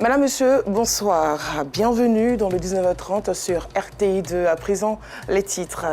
Madame, Monsieur, bonsoir. Bienvenue dans le 19h30 sur RTI2. À présent, les titres.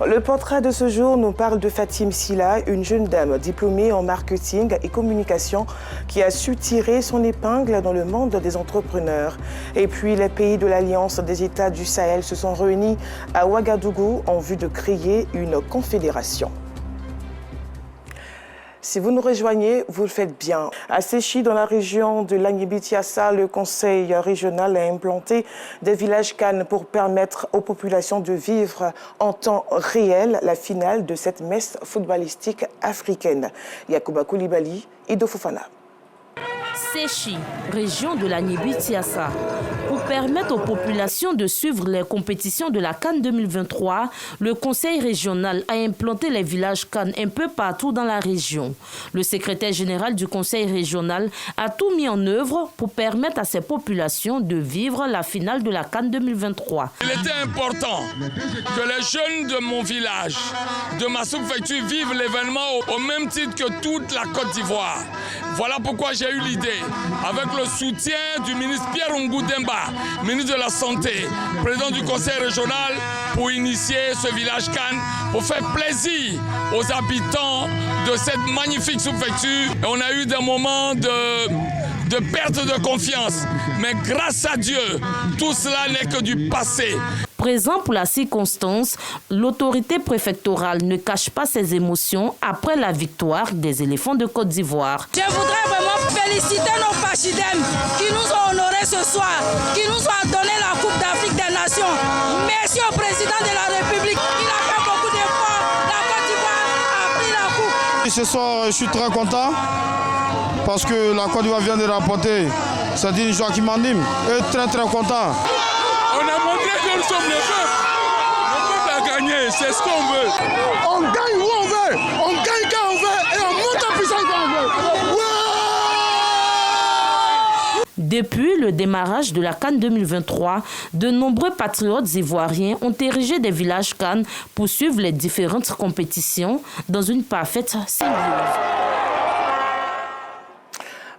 Le portrait de ce jour nous parle de Fatim Silla, une jeune dame diplômée en marketing et communication qui a su tirer son épingle dans le monde des entrepreneurs. Et puis, les pays de l'Alliance des États du Sahel se sont réunis à Ouagadougou en vue de créer une confédération. Si vous nous rejoignez, vous le faites bien. À Séchi, dans la région de l'Agnibi-Tiassa, le conseil régional a implanté des villages cannes pour permettre aux populations de vivre en temps réel la finale de cette messe footballistique africaine. Yacouba Koulibaly, Ido Fofana. Séchi, région de l'Agnibi-Tiassa. Pour permettre aux populations de suivre les compétitions de la CAN 2023, le conseil régional a implanté les villages CAN un peu partout dans la région. Le secrétaire général du conseil régional a tout mis en œuvre pour permettre à ces populations de vivre la finale de la CAN 2023. Il était important que les jeunes de mon village, de ma sous-préfecture, vivent l'événement au même titre que toute la Côte d'Ivoire. Voilà pourquoi j'ai eu l'idée, avec le soutien du ministre Pierre Ngoudemba, ministre de la Santé, président du conseil régional, pour initier ce village Cannes, pour faire plaisir aux habitants de cette magnifique sous-préfecture. On a eu des moments de perte de confiance, mais grâce à Dieu, tout cela n'est que du passé. Présent pour la circonstance, l'autorité préfectorale ne cache pas ses émotions après la victoire des éléphants de Côte d'Ivoire. Je voudrais vraiment féliciter nos pachidèmes qui nous ont honorés ce soir, qui nous ont donné la Coupe d'Afrique des Nations. Merci au président de la République. Il a fait beaucoup d'efforts. La Côte d'Ivoire a pris la coupe. Ce soir, je suis très content parce que la Côte d'Ivoire vient de remporter. C'est une joie qui m'anime. Et très content. On a montré que nous sommes le peuple. Le peuple a gagné, c'est ce qu'on veut. On gagne où on veut, on gagne quand on veut et on monte en puissance quand on veut. Ouais! Depuis le démarrage de la CAN 2023, de nombreux patriotes ivoiriens ont érigé des villages CAN pour suivre les différentes compétitions dans une parfaite symbiose.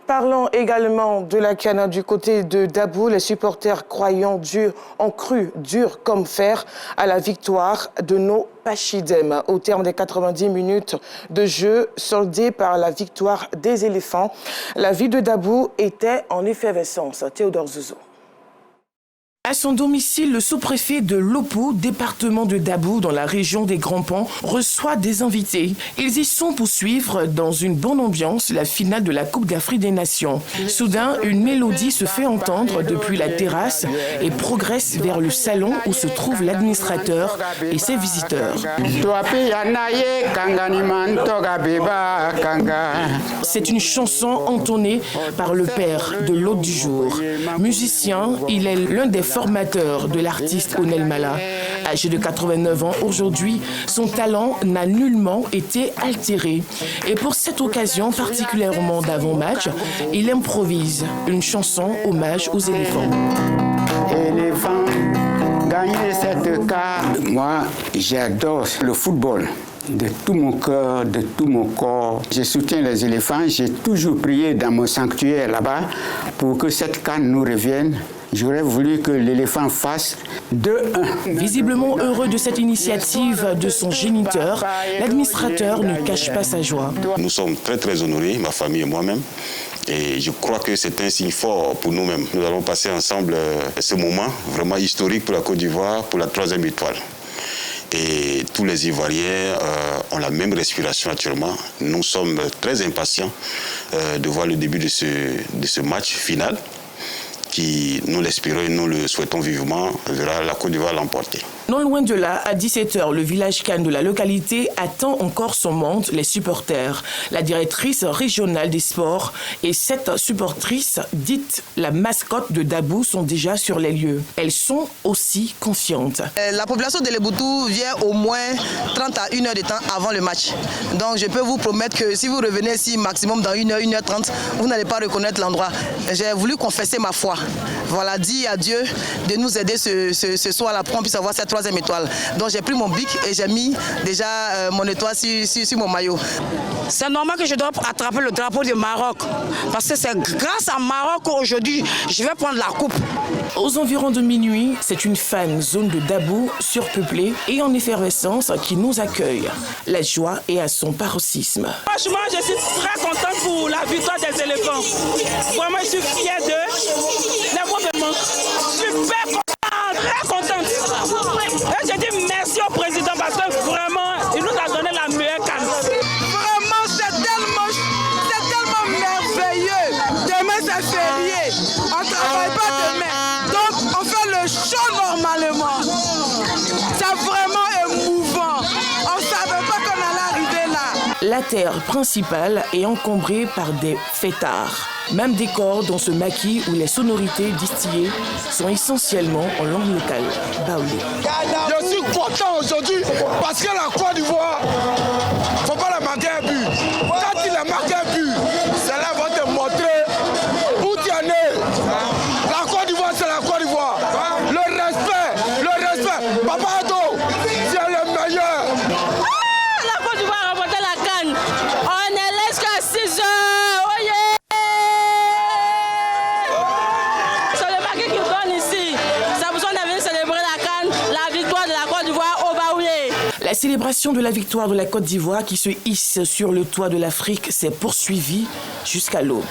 Parlons également de la CAN du côté de Dabou. Les supporters croyants ont cru dur comme fer à la victoire de nos Pachidem. Au terme des 90 minutes de jeu soldées par la victoire des éléphants, la ville de Dabou était en effervescence. Théodore Zouzou. À son domicile, le sous-préfet de Lopo, département de Dabou, dans la région des Grands Ponts, reçoit des invités. Ils y sont pour suivre, dans une bonne ambiance, la finale de la Coupe d'Afrique des Nations. Soudain, une mélodie se fait entendre depuis la terrasse et progresse vers le salon où se trouve l'administrateur et ses visiteurs. C'est une chanson entonnée par le père de l'hôte du jour. Musicien, il est l'un des formateur de l'artiste Onel Mala. Âgé de 89 ans aujourd'hui, son talent n'a nullement été altéré. Et pour cette occasion particulièrement d'avant-match, il improvise une chanson hommage aux éléphants. Éléphant, gagner cette carte. Moi, j'adore le football. De tout mon cœur, de tout mon corps. Je soutiens les éléphants. J'ai toujours prié dans mon sanctuaire là-bas pour que cette canne nous revienne. J'aurais voulu que l'éléphant fasse 2-1. Visiblement heureux de cette initiative de son géniteur, l'administrateur ne cache pas sa joie. Nous sommes très honorés, ma famille et moi-même. Et je crois que c'est un signe fort pour nous-mêmes. Nous allons passer ensemble ce moment vraiment historique pour la Côte d'Ivoire, pour la 3e étoile. Et tous les Ivoiriens ont la même respiration actuellement. Nous sommes très impatients de voir le début de ce match final qui, nous l'espérons et nous le souhaitons vivement, verra la Côte d'Ivoire l'emporter. Non loin de là, à 17h, le village CAN de la localité attend encore son monde, les supporters. La directrice régionale des sports et 7 supportrices, dites la mascotte de Dabou, sont déjà sur les lieux. Elles sont aussi confiantes. La population de Leboutou vient au moins 30 à 1 heure de temps avant le match. Donc je peux vous promettre que si vous revenez ici maximum dans 1 heure, 1h30, vous n'allez pas reconnaître l'endroit. J'ai voulu confesser ma foi. Voilà, dire à Dieu de nous aider ce soir-là pour qu'on puisse avoir cette 3e étoile. Donc j'ai pris mon bic et j'ai mis déjà mon étoile sur mon maillot. C'est normal que je dois attraper le drapeau du Maroc. Parce que c'est grâce à Maroc qu'aujourd'hui, je vais prendre la coupe. Aux environs de minuit, c'est une fan zone de Dabo surpeuplée et en effervescence qui nous accueille. La joie est à son paroxysme. Franchement, je suis très contente pour la victoire des éléphants. Vraiment, je suis fière d'eux. Super contente, très contente. Et je dis merci au président parce que vraiment, il nous a donné la meilleure canne. Vraiment, c'est tellement merveilleux. Demain, c'est férié. On ne travaille pas demain. Donc, on fait le show normalement. C'est vraiment émouvant. On ne savait pas qu'on allait arriver là. La terre principale est encombrée par des fêtards. Même décor dans ce maquis où les sonorités distillées sont essentiellement en langue locale, baoulé. Je suis content aujourd'hui parce que la Côte d'Ivoire, il ne faut pas la marquer un but. Quand il a marqué un but, cela va te montrer où tu en es. La Côte d'Ivoire, c'est la Côte d'Ivoire. Le respect. Papa Ado, c'est le meilleur. La Côte d'Ivoire a remporté la canne. On est là jusqu'à 6 heures. Oh yeah! C'est le maquis qui donne ici. Ça vous on est venu célébrer la canne, la victoire de la Côte d'Ivoire au Baoulé. La célébration de la victoire de la Côte d'Ivoire qui se hisse sur le toit de l'Afrique s'est poursuivie jusqu'à l'aube.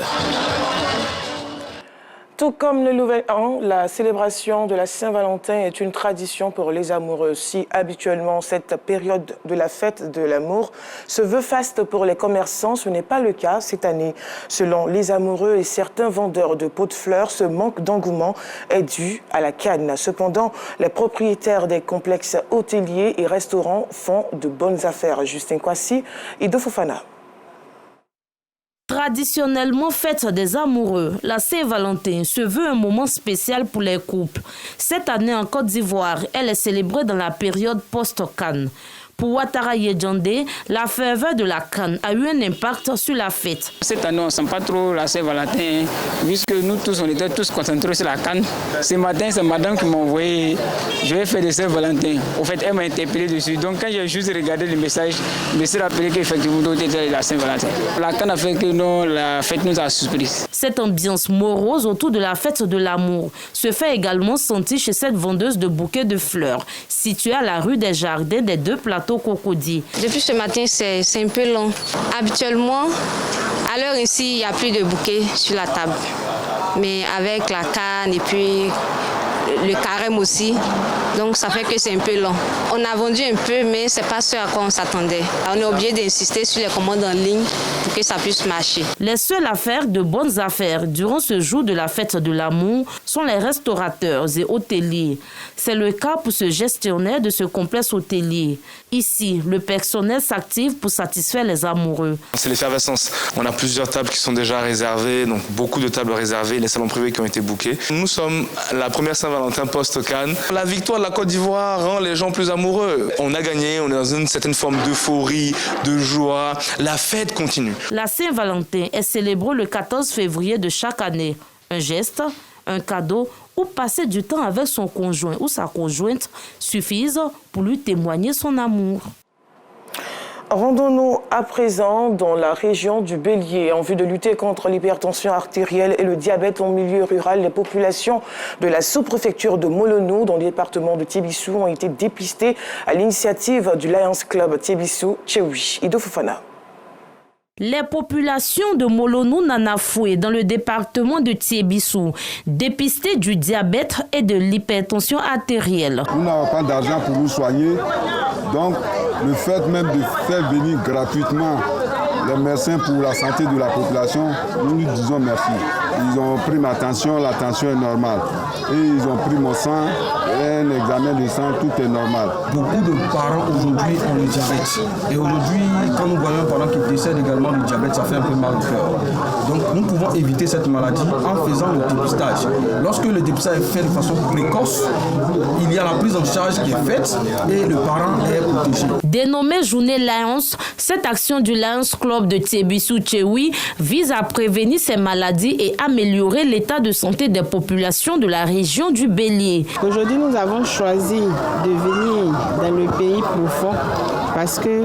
Tout comme le Nouvel An, la célébration de la Saint-Valentin est une tradition pour les amoureux. Si habituellement cette période de la fête de l'amour se veut faste pour les commerçants, ce n'est pas le cas cette année. Selon les amoureux et certains vendeurs de pots de fleurs, ce manque d'engouement est dû à la canne. Cependant, les propriétaires des complexes hôteliers et restaurants font de bonnes affaires. Justin Kwasi et Ido Fofana. Traditionnellement fête des amoureux, la Saint-Valentin se veut un moment spécial pour les couples. Cette année en Côte d'Ivoire, elle est célébrée dans la période post-Cannes. Pour Ouattara Yedjandé, la ferveur de la canne a eu un impact sur la fête. Cette année, on ne sent pas trop la Saint-Valentin, puisque nous tous, on était tous concentrés sur la canne. Ce matin, c'est madame qui m'a envoyé, je vais faire des Saint-Valentin. Au fait, elle m'a interpellé dessus. Donc, quand j'ai juste regardé le message, je me suis rappelé qu'effectivement, c'était la Saint-Valentin. La canne a fait que la fête nous a surpris. Cette ambiance morose autour de la fête de l'amour se fait également sentir chez cette vendeuse de bouquets de fleurs, située à la rue des Jardins des Deux Plateaux Cocody. Depuis ce matin, c'est un peu long. Habituellement, à l'heure ici, il n'y a plus de bouquets sur la table. Mais avec la canne et puis le carême aussi, donc ça fait que c'est un peu long. On a vendu un peu, mais ce n'est pas ce à quoi on s'attendait. On est obligé d'insister sur les commandes en ligne pour que ça puisse marcher. Les seuls à faire de bonnes affaires durant ce jour de la fête de l'amour sont les restaurateurs et hôteliers. C'est le cas pour ce gestionnaire de ce complexe hôtelier. Ici, le personnel s'active pour satisfaire les amoureux. C'est l'effervescence. On a plusieurs tables qui sont déjà réservées, donc beaucoup de tables réservées, les salons privés qui ont été bookés. Nous sommes la première Saint-Valentin post-Cannes. La victoire de la Côte d'Ivoire rend les gens plus amoureux. On a gagné, on est dans une certaine forme d'euphorie, de joie. La fête continue. La Saint-Valentin est célébrée le 14 février de chaque année. Un geste, un cadeau ou passer du temps avec son conjoint ou sa conjointe suffisent pour lui témoigner son amour. Rendons-nous à présent dans la région du Bélier. En vue de lutter contre l'hypertension artérielle et le diabète en milieu rural, les populations de la sous-préfecture de Molonou, dans le département de Tébissou, ont été dépistées à l'initiative du Lions Club Tébissou-Tcheoui. Ido Fofana. Les populations de Molonou-Nanafoué, dans le département de Tébissou, dépistées du diabète et de l'hypertension artérielle. Nous n'avons pas d'argent pour nous soigner, donc le fait même de faire venir gratuitement les médecins pour la santé de la population, nous nous disons merci. Ils ont pris ma tension, la tension est normale. Et ils ont pris mon sang, un examen de sang, tout est normal. Beaucoup de parents aujourd'hui ont le diabète. Et aujourd'hui, quand nous voyons un parent qui décède également du diabète, ça fait un peu mal au cœur. Donc nous pouvons éviter cette maladie en faisant le dépistage. Lorsque le dépistage est fait de façon précoce, il y a la prise en charge qui est faite et le parent est protégé. Dénommée Journée Lions, cette action du Lions Club de Tébissou-Tcheoui vise à prévenir ces maladies et améliorer l'état de santé des populations de la région du Bélier. Aujourd'hui, nous avons choisi de venir dans le pays profond parce que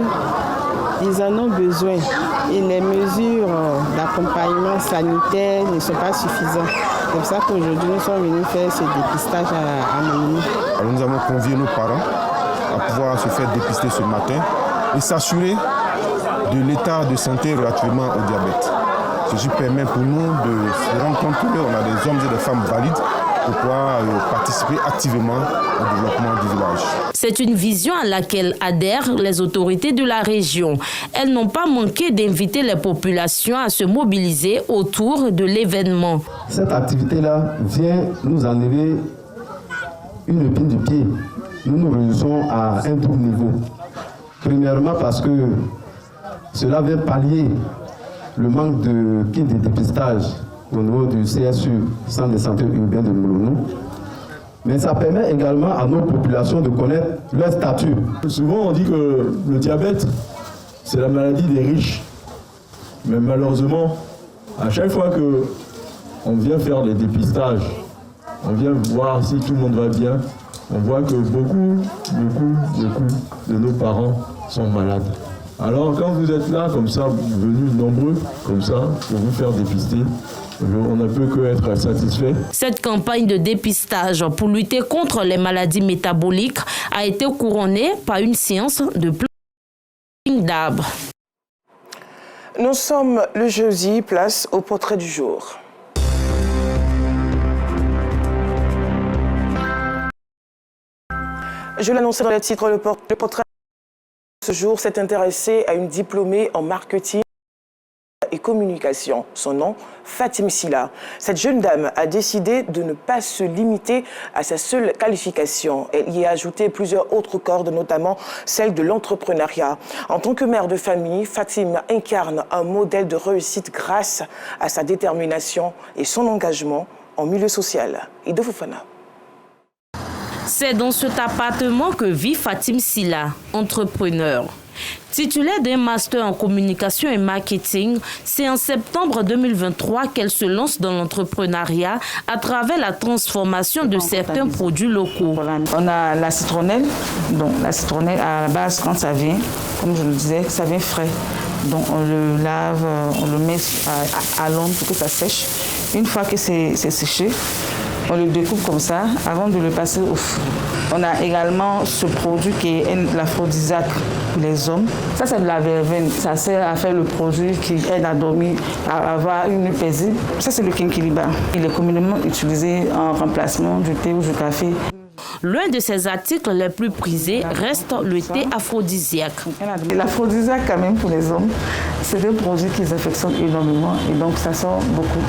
ils en ont besoin et les mesures d'accompagnement sanitaire ne sont pas suffisantes. C'est pour ça qu'aujourd'hui, nous sommes venus faire ce dépistage à Momoni. Alors nous avons convié nos parents à pouvoir se faire dépister ce matin et s'assurer de l'état de santé relativement au diabète. Ceci permet pour nous de se rendre compte qu'on a des hommes et des femmes valides pour pouvoir participer activement au développement du village. C'est une vision à laquelle adhèrent les autorités de la région. Elles n'ont pas manqué d'inviter les populations à se mobiliser autour de l'événement. Cette activité-là vient nous enlever une épine du pied. Nous nous réunissons à un double niveau. Premièrement parce que cela vient pallier le manque de kits de dépistage au niveau du CSU, Centre de santé urbain de Moulounou. Mais ça permet également à nos populations de connaître leur statut. Souvent on dit que le diabète, c'est la maladie des riches. Mais malheureusement, à chaque fois qu'on vient faire des dépistages, on vient voir si tout le monde va bien, on voit que beaucoup de nos parents sont malades. Alors quand vous êtes là, comme ça, venus nombreux, comme ça, pour vous faire dépister, on ne peut que être satisfait. Cette campagne de dépistage pour lutter contre les maladies métaboliques a été couronnée par une séance de planting d'arbres. Nous sommes le jeudi, place au portrait du jour. Je l'annonçais dans le titre, le portrait de ce jour s'est intéressé à une diplômée en marketing et communication. Son nom, Fatim Silla. Cette jeune dame a décidé de ne pas se limiter à sa seule qualification. Elle y a ajouté plusieurs autres cordes, notamment celle de l'entrepreneuriat. En tant que mère de famille, Fatim incarne un modèle de réussite grâce à sa détermination et son engagement en milieu social. Ido Fofana. C'est dans cet appartement que vit Fatim Silla, entrepreneur. Titulaire d'un master en communication et marketing, c'est en septembre 2023 qu'elle se lance dans l'entrepreneuriat à travers la transformation de certains produits locaux. On a la citronnelle. Donc la citronnelle, à la base, quand ça vient, comme je le disais, ça vient frais. Donc on le lave, on le met à l'ombre pour que ça sèche. Une fois que c'est séché, on le découpe comme ça avant de le passer au four. On a également ce produit qui est l'aphrodisiaque pour les hommes. Ça, c'est de la verveine. Ça sert à faire le produit qui aide à dormir, à avoir une nuit paisible. Ça, c'est le kinkiliba. Il est communément utilisé en remplacement du thé ou du café. L'un de ses articles les plus prisés reste le thé aphrodisiaque. L'aphrodisiaque, quand même, pour les hommes, c'est un produit qu'ils affectionnent énormément et donc ça sort beaucoup,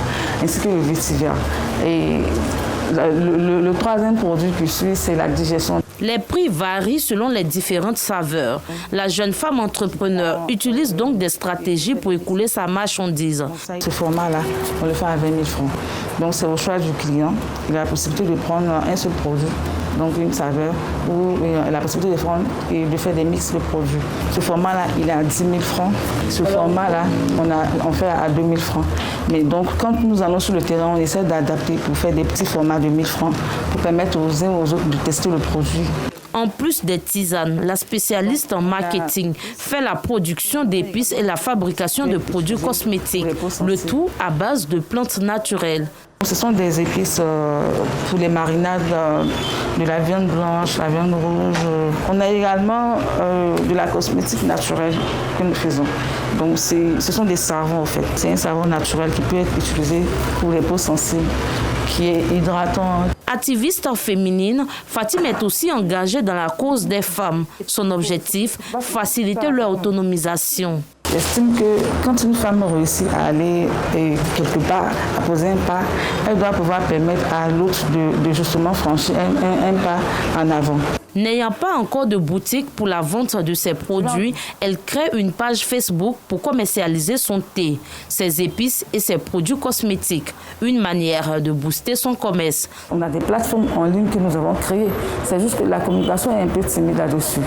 ainsi que le vétiver. Et le troisième produit qui suit, c'est la digestion. Les prix varient selon les différentes saveurs. La jeune femme entrepreneur utilise donc des stratégies pour écouler sa marchandise. Ce format-là, on le fait à 20 000 francs. Donc c'est au choix du client. Il a la possibilité de prendre un seul produit, donc une saveur, ou la possibilité de prendre et de faire des mix de produits. Ce format-là, il est à 10 000 francs. Ce format-là, on fait à 2 000 francs. Mais donc, quand nous allons sur le terrain, on essaie d'adapter pour faire des petits formats de 1 000 francs pour permettre aux uns et aux autres de tester le produit. En plus des tisanes, la spécialiste en marketing fait la production d'épices et la fabrication de produits cosmétiques, le tout à base de plantes naturelles. Ce sont des épices pour les marinades de la viande blanche, la viande rouge. On a également de la cosmétique naturelle que nous faisons. Donc ce sont des savons en fait. C'est un savon naturel qui peut être utilisé pour les peaux sensibles, qui est hydratant. Activiste féminine, Fatim est aussi engagée dans la cause des femmes. Son objectif, faciliter leur autonomisation. J'estime que quand une femme réussit à aller quelque part, à poser un pas, elle doit pouvoir permettre à l'autre de justement franchir un pas en avant. N'ayant pas encore de boutique pour la vente de ses produits, elle crée une page Facebook pour commercialiser son thé, ses épices et ses produits cosmétiques. Une manière de booster son commerce. On a des plateformes en ligne que nous avons créées. C'est juste que la communication est un peu timide là-dessus.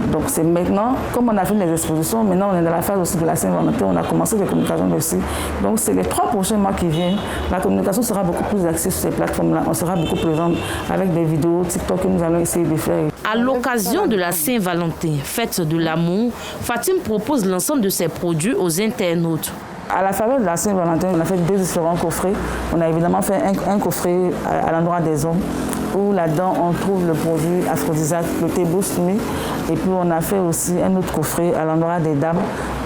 Donc c'est maintenant, comme on a fait les expositions, maintenant on est dans la phase aussi de la Saint-Valentin, on a commencé les communications dessus. Donc c'est les 3 prochains mois qui viennent. La communication sera beaucoup plus axée sur ces plateformes-là. On sera beaucoup présent avec des vidéos TikTok que nous allons essayer de faire. À l'occasion de la Saint-Valentin, fête de l'amour, Fatim propose l'ensemble de ses produits aux internautes. À la faveur de la Saint-Valentin, on a fait 2 différents coffrets. On a évidemment fait un coffret à l'endroit des hommes, où là-dedans on trouve le produit aphrodisiaque, le thé boost nuit. Et puis on a fait aussi un autre coffret à l'endroit des dames,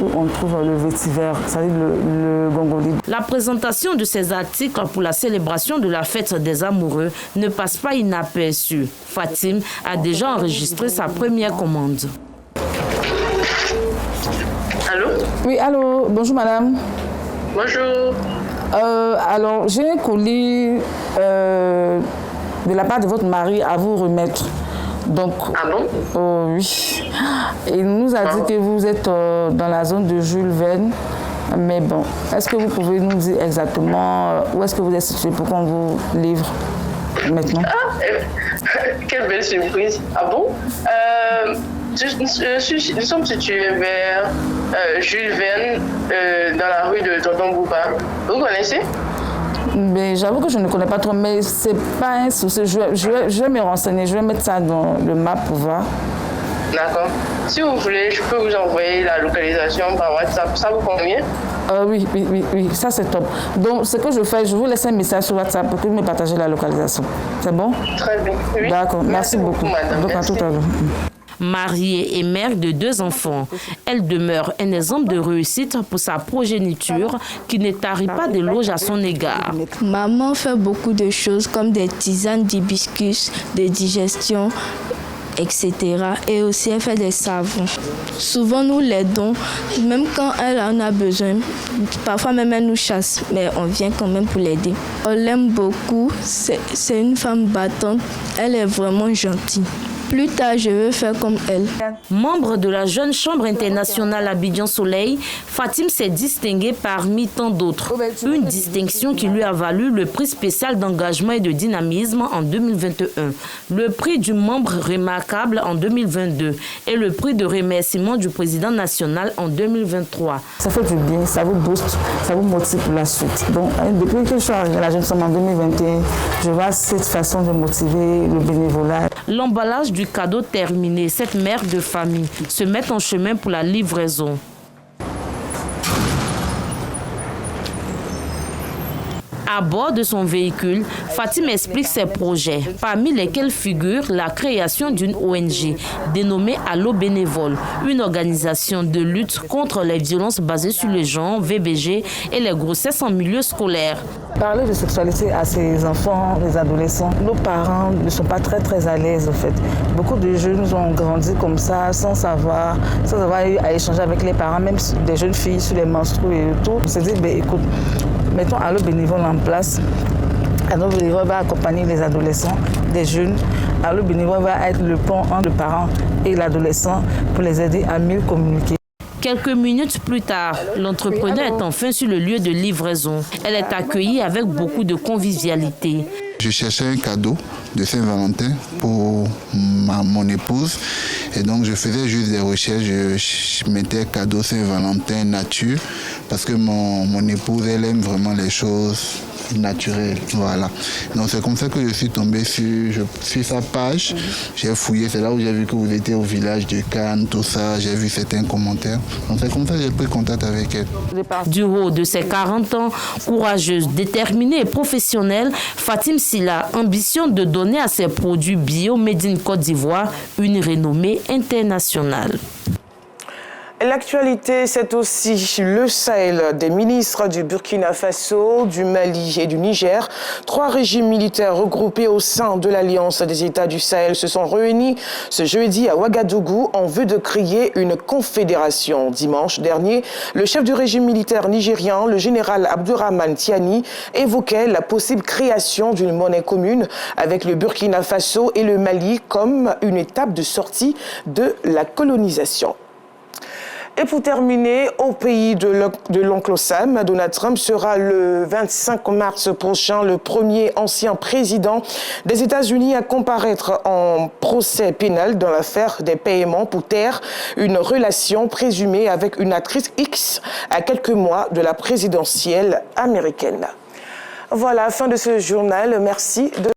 où on trouve le vétiver, c'est-à-dire le gongoli. La présentation de ces articles pour la célébration de la fête des amoureux ne passe pas inaperçue. Fatim a déjà enregistré sa première commande. Allô? Oui, allô, bonjour madame. Bonjour. Alors, j'ai un colis de la part de votre mari à vous remettre. Donc, ah bon? Oui. Il nous a dit que vous êtes dans la zone de Jules Verne. Mais bon, est-ce que vous pouvez nous dire exactement où est-ce que vous êtes situé pour qu'on vous livre maintenant? Quelle belle surprise. Ah bon? Nous sommes situés vers Jules Verne, dans la rue de Tonton Bouba. Vous connaissez? Mais j'avoue que je ne connais pas trop, mais c'est pas un souci. Je vais me renseigner, je vais mettre ça dans le map pour voir. D'accord. Si vous voulez, je peux vous envoyer la localisation par WhatsApp. Ça vous convient? Oui, ça c'est top. Donc, ce que je fais, je vous laisse un message sur WhatsApp pour que vous me partagez la localisation. C'est bon? Très bien. Oui. D'accord, merci beaucoup. Madame. Donc, merci. à tout à l'heure. Mariée et mère de 2 enfants, elle demeure un exemple de réussite pour sa progéniture qui ne tarit pas d'éloges à son égard. Maman fait beaucoup de choses comme des tisanes d'hibiscus, de digestion, etc. Et aussi elle fait des savons. Souvent nous l'aidons, même quand elle en a besoin. Parfois même elle nous chasse, mais on vient quand même pour l'aider. On l'aime beaucoup, c'est une femme battante, elle est vraiment gentille. Plus tard, je veux faire comme elle. Membre de la Jeune Chambre internationale Abidjan Soleil, Fatim s'est distinguée parmi tant d'autres. Une distinction qui lui a valu le prix spécial d'engagement et de dynamisme en 2021, le prix du membre remarquable en 2022 et le prix de remerciement du président national en 2023. Ça fait du bien, ça vous booste, ça vous motive pour la suite. Donc, depuis que je suis arrivée à la Jeune Chambre en 2021, je vois cette façon de motiver le bénévolat. L'emballage du cadeau terminé, cette mère de famille se met en chemin pour la livraison. À bord de son véhicule, Fatim explique ses projets, parmi lesquels figure la création d'une ONG dénommée Allo Bénévole, une organisation de lutte contre les violences basées sur le genre, VBG, et les grossesses en milieu scolaire. Parler de sexualité à ces enfants, les adolescents, nos parents ne sont pas très à l'aise en fait. Beaucoup de jeunes ont grandi comme ça, sans avoir eu à échanger avec les parents, même des jeunes filles sur les menstrues et tout. On s'est dit, écoute, mettons Allo Bénévole en place. Allo Bénévole va accompagner les adolescents, des jeunes. Allo Bénévole va être le pont entre le parent et l'adolescent pour les aider à mieux communiquer. Quelques minutes plus tard, l'entrepreneur est enfin sur le lieu de livraison. Elle est accueillie avec beaucoup de convivialité. Je cherchais un cadeau de Saint-Valentin pour mon épouse et donc je faisais juste des recherches, je mettais cadeau Saint-Valentin nature parce que mon épouse elle aime vraiment les choses naturelles, voilà. Donc c'est comme ça que je suis tombé sur sa page, j'ai fouillé, c'est là où j'ai vu que vous étiez au village de Cannes, tout ça, j'ai vu certains commentaires, donc c'est comme ça que j'ai pris contact avec elle. Du haut de ses 40 ans, courageuse, déterminée et professionnelle, Fatim Silla ambitionne de donner à ses produits bio Made in Côte d'Ivoire une renommée internationale. L'actualité, c'est aussi le Sahel. Des ministres du Burkina Faso, du Mali et du Niger, 3 régimes militaires regroupés au sein de l'Alliance des États du Sahel se sont réunis ce jeudi à Ouagadougou en vue de créer une confédération. Dimanche dernier, le chef du régime militaire nigérien, le général Abdourahmane Tiani, évoquait la possible création d'une monnaie commune avec le Burkina Faso et le Mali comme une étape de sortie de la colonisation. Et pour terminer, au pays de l'oncle Sam, Donald Trump sera le 25 mars prochain le premier ancien président des États-Unis à comparaître en procès pénal dans l'affaire des paiements pour taire une relation présumée avec une actrice X à quelques mois de la présidentielle américaine. Voilà, fin de ce journal. Merci de